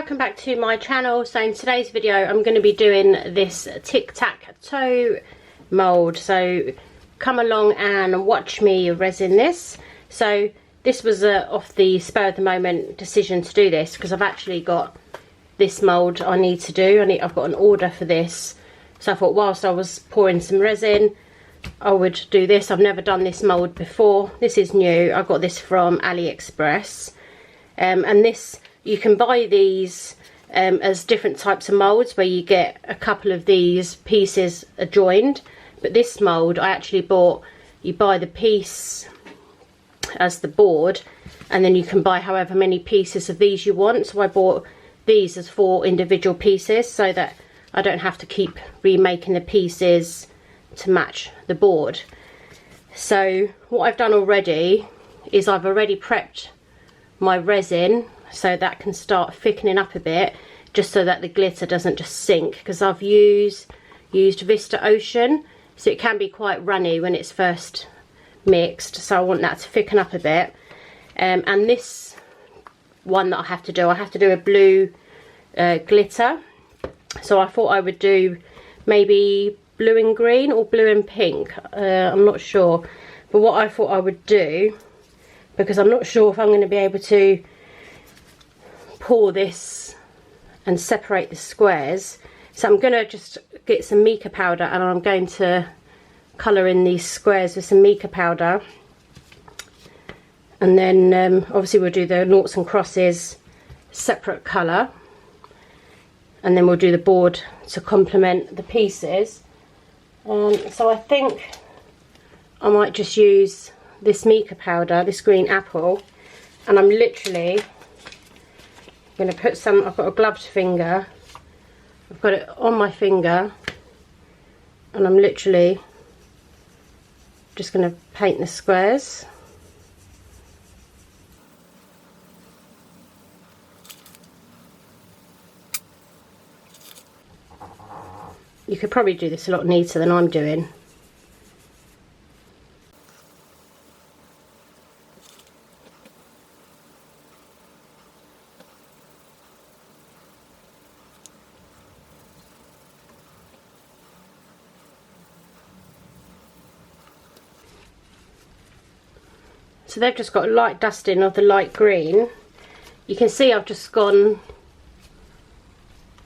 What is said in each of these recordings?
welcome back to my channel. So in today's video I'm going to be doing this tic tac toe mould, so come along and watch me resin this. So this was off the spur of the moment decision to do this because I've actually got this mould I need to do. I've got an order for this, so I thought whilst I was pouring some resin I would do this. I've never done this mould before, this is new. I got this from AliExpress, and this, you can buy these as different types of moulds where you get a couple of these pieces adjoined, but this mould I actually bought, you buy the piece as the board and then you can buy however many pieces of these you want. So I bought these as 4 individual pieces so that I don't have to keep remaking the pieces to match the board. So what I've done already is I've already prepped my resin so that can start thickening up a bit, just so that the glitter doesn't just sink, because I've used Vista Ocean, so it can be quite runny when it's first mixed, so I want that to thicken up a bit. And this one that I have to do a blue glitter, so I thought I would do maybe blue and green or blue and pink, I'm not sure. But what I thought I would do, because I'm not sure if I'm going to be able to pour this and separate the squares, so I'm going to just get some mica powder and I'm going to colour in these squares with some mica powder, and then obviously we'll do the noughts and crosses separate colour, and then we'll do the board to complement the pieces. So I think I might just use this mica powder, this green apple, and I'm literally going to put some, I've got a gloved finger, I've got it on my finger, and I'm literally just going to paint the squares. You could probably do this a lot neater than I'm doing. So they've just got a light dusting of the light green. You can see I've just gone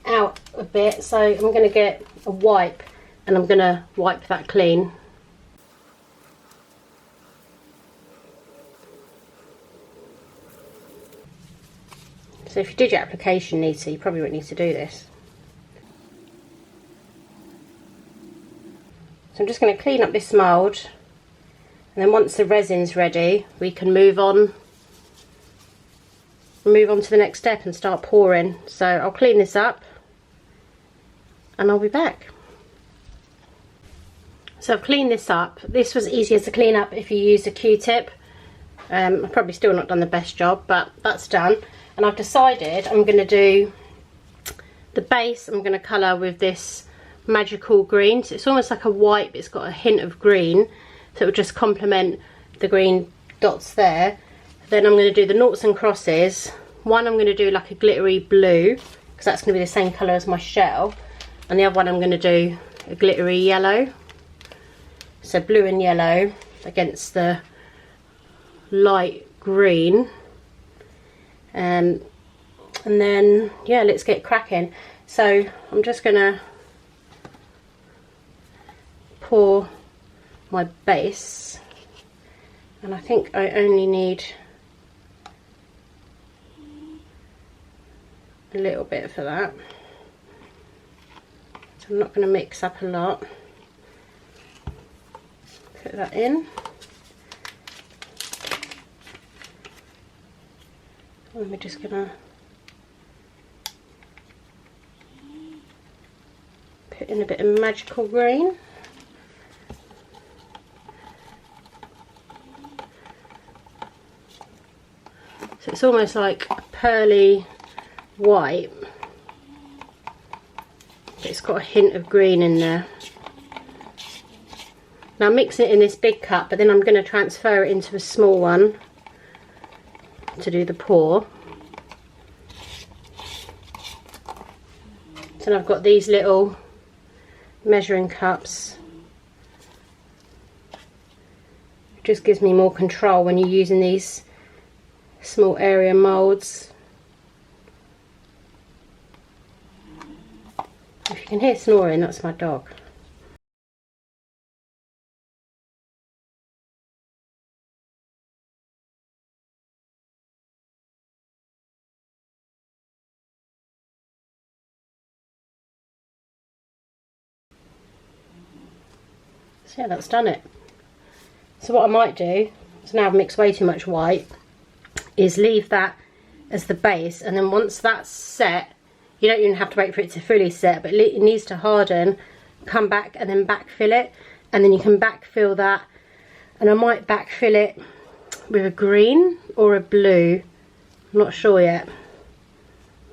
out a bit, so I'm going to get a wipe and I'm going to wipe that clean. So if you did your application neater, you probably wouldn't need to do this. So I'm just going to clean up this mould, and then once the resin's ready we can move on to the next step and start pouring. So I'll clean this up and I'll be back. So I've cleaned this up. This was easier to clean up if you used a Q-tip. I've probably still not done the best job, but that's done. And I've decided I'm going to do the base, I'm going to colour with this magical green. So it's almost like a white, but it's got a hint of green, so it will just complement the green dots there. Then I'm going to do the noughts and crosses. One I'm going to do like a glittery blue, because that's going to be the same colour as my shell, and the other one I'm going to do a glittery yellow. So blue and yellow against the light green, and then yeah, let's get cracking. So I'm just going to pour my base, and I think I only need a little bit for that, so I'm not going to mix up a lot. Put that in, and we're just going to put in a bit of magical green. So it's almost like a pearly white, but it's got a hint of green in there. Now I'm mixing it in this big cup, but then I'm going to transfer it into a small one to do the pour. So I've got these little measuring cups. It just gives me more control when you're using these small area moulds. If you can hear snoring, that's my dog. So yeah, that's done it. So what I might do, so now I've mixed way too much white, is leave that as the base, and then once that's set, you don't even have to wait for it to fully set, but it needs to harden, come back and then backfill it, and then you can backfill that, and I might backfill it with a green or a blue, I'm not sure yet,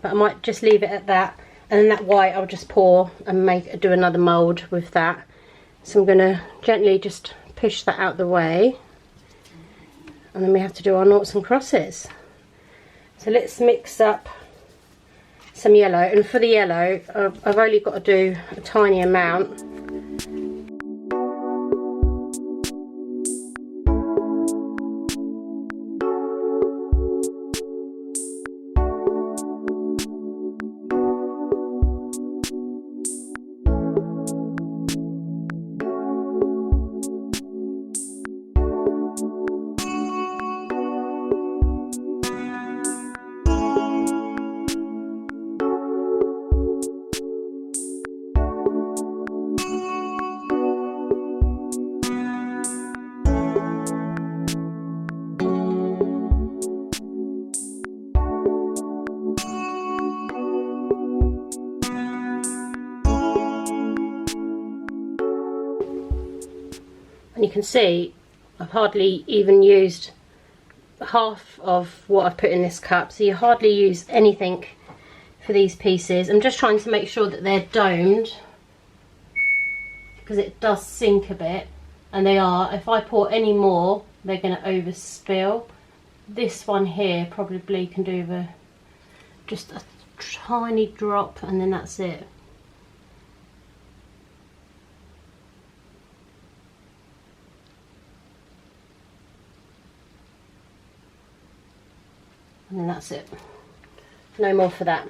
but I might just leave it at that, and then that white I'll just pour and do another mould with that. So I'm going to gently just push that out the way, and then we have to do our noughts and crosses. So let's mix up some yellow, and for the yellow I've only got to do a tiny amount. And you can see I've hardly even used half of what I've put in this cup, so you hardly use anything for these pieces. I'm just trying to make sure that they're domed, because it does sink a bit, and they are. If I pour any more, they're going to overspill. This one here probably can do just a tiny drop, and then that's it. And then that's it, no more for that.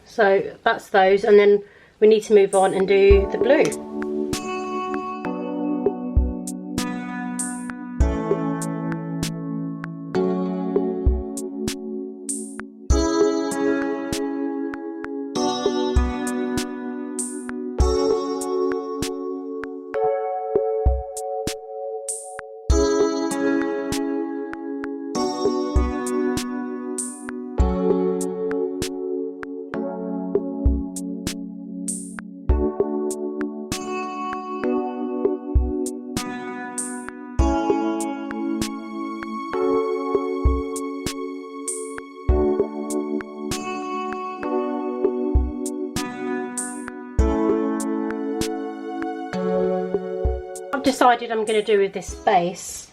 So that's those, and then we need to move on and do the blue. Decided I'm going to do with this base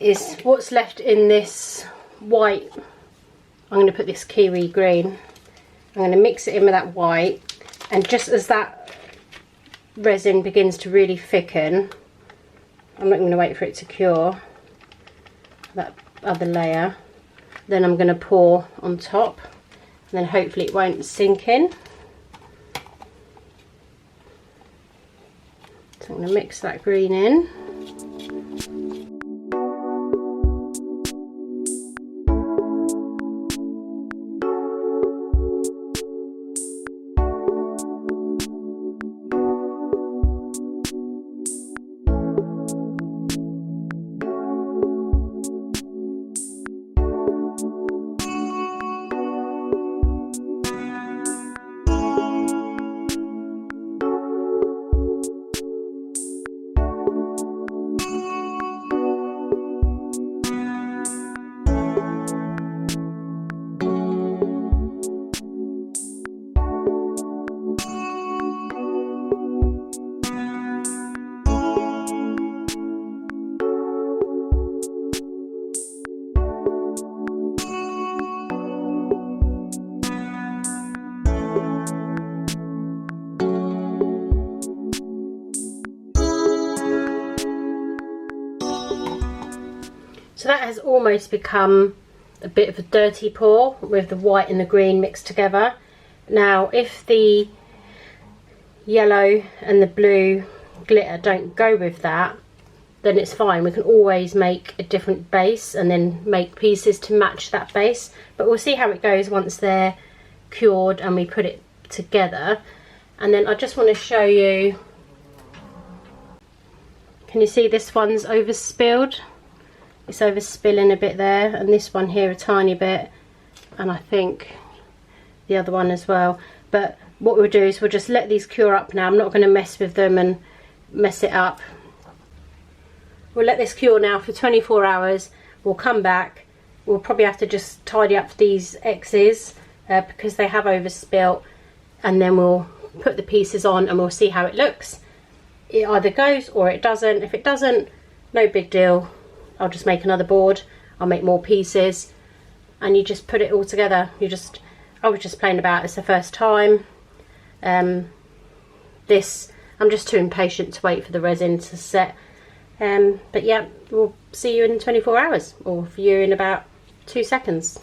is what's left in this white. I'm going to put this kiwi green, I'm going to mix it in with that white, and just as that resin begins to really thicken, I'm not going to wait for it to cure, that other layer, then I'm going to pour on top, and then hopefully it won't sink in. So I'm going to mix that green in. So that has almost become a bit of a dirty pour with the white and the green mixed together. Now if the yellow and the blue glitter don't go with that, then it's fine. We can always make a different base and then make pieces to match that base, but we'll see how it goes once they're cured and we put it together. And then I just want to show you, can you see this one's overspilled? It's overspilling a bit there, and this one here a tiny bit, and I think the other one as well. But what we'll do is we'll just let these cure up now. I'm not going to mess with them and mess it up. We'll let this cure now for 24 hours. We'll come back. We'll probably have to just tidy up these X's because they have overspilt, and then we'll put the pieces on and we'll see how it looks. It either goes or it doesn't. If it doesn't, no big deal. I'll just make another board. I'll make more pieces, and you just put it all together. I was just playing about. It's the first time. I'm just too impatient to wait for the resin to set. But yeah, we'll see you in 24 hours, or for you in about 2 seconds.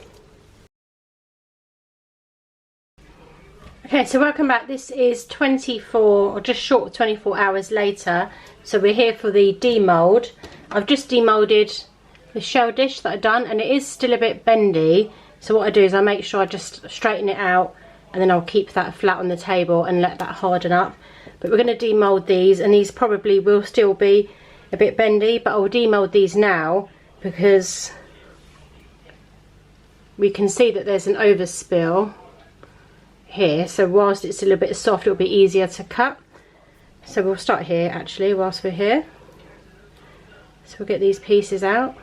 Okay, so welcome back. This is 24 or just short of 24 hours later. So we're here for the demold. I've just demolded the shell dish that I've done, and it is still a bit bendy. So what I do is I make sure I just straighten it out, and then I'll keep that flat on the table and let that harden up. But we're going to demold these, and these probably will still be a bit bendy, but I'll demold these now because we can see that there's an overspill here. So whilst it's a little bit soft, it'll be easier to cut. So we'll start here actually whilst we're here. So we'll get these pieces out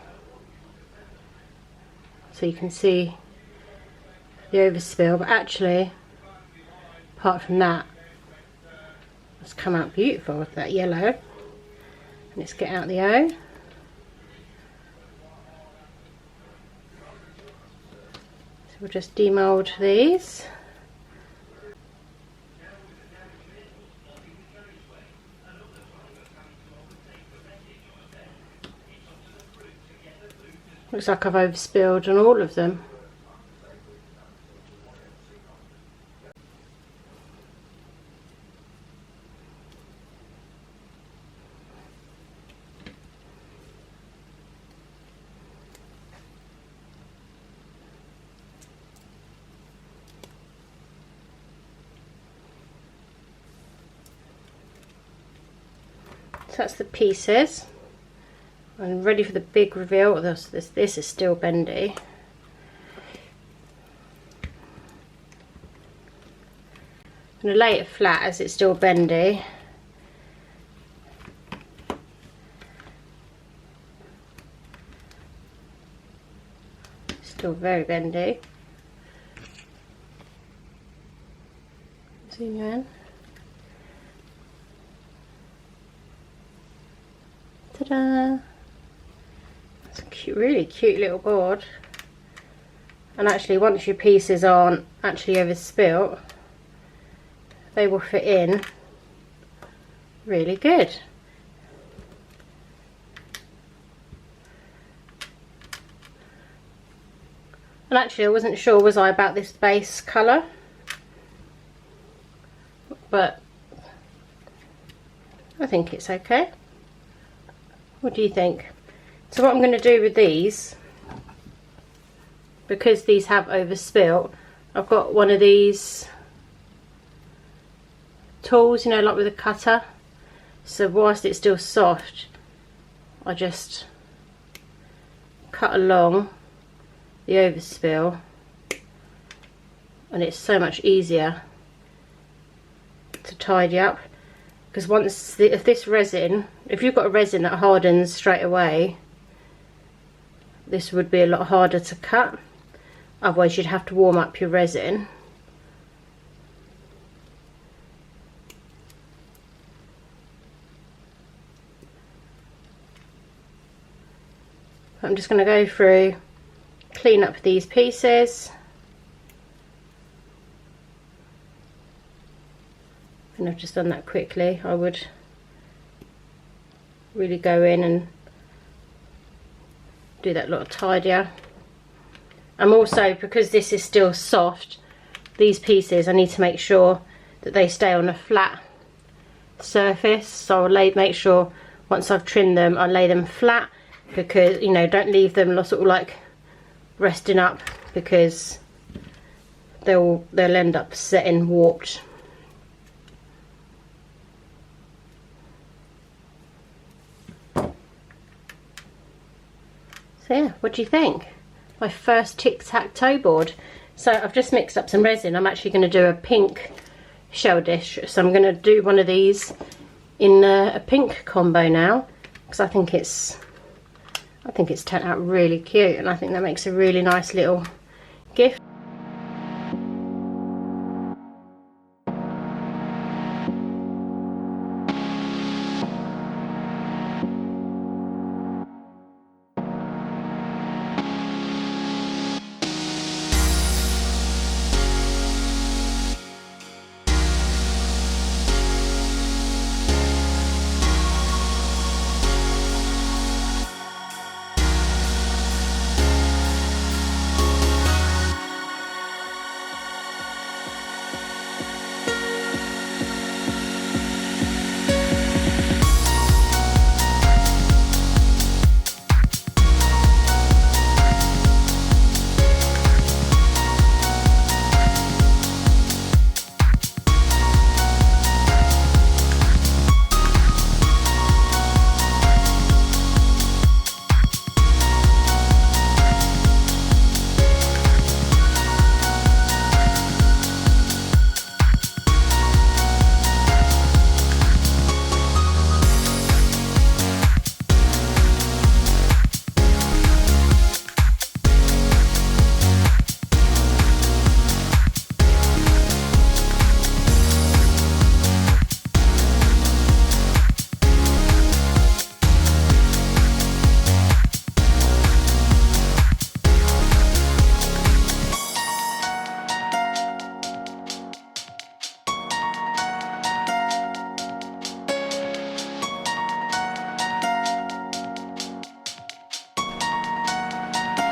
so you can see the overspill, but actually apart from that, it's come out beautiful with that yellow. Let's get out the O. So we'll just demold these. Looks like I've overspilled on all of them. So that's the pieces. I'm ready for the big reveal. This is still bendy. I'm going to lay it flat as it's still bendy. Still very bendy. Zoom you in. Ta-da! It's a cute, really cute little board. And actually, once your pieces aren't actually overspilt, they will fit in really good. And actually, I wasn't sure, was I, about this base colour, but I think it's okay. What do you think? So what I'm going to do with these, because these have overspilt, I've got one of these tools, you know, like with a cutter. So whilst it's still soft, I just cut along the overspill, and it's so much easier to tidy up. Because once if this resin, if you've got a resin that hardens straight away, this would be a lot harder to cut. Otherwise you'd have to warm up your resin. I'm just going to go through, clean up these pieces. And I've just done that quickly. I would do that a lot tidier. I'm also, because this is still soft, these pieces I need to make sure that they stay on a flat surface, so I'll make sure once I've trimmed them I lay them flat, because you know, don't leave them sort of like resting up, because they'll end up setting warped. So yeah, what do you think? My first tic-tac-toe board. So I've just mixed up some resin. I'm actually going to do a pink shell dish, so I'm going to do one of these in a pink combo now, because I think it's turned out really cute, and I think that makes a really nice little gift.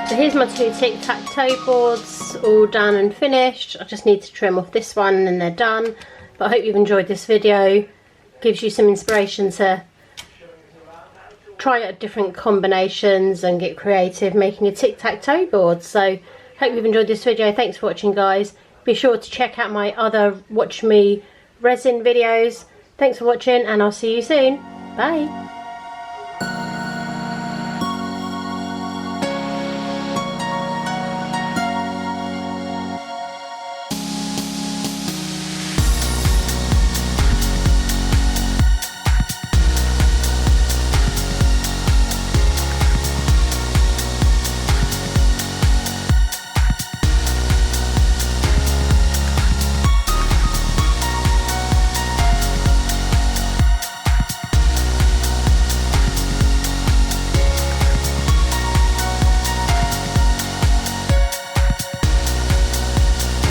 So here's my two tic-tac-toe boards all done and finished. I just need to trim off this one and they're done. But I hope you've enjoyed this video. Gives you some inspiration to try out different combinations and get creative making a tic-tac-toe board. So hope you've enjoyed this video. Thanks for watching, guys. Be sure to check out my other Watch Me resin videos. Thanks for watching, and I'll see you soon. Bye.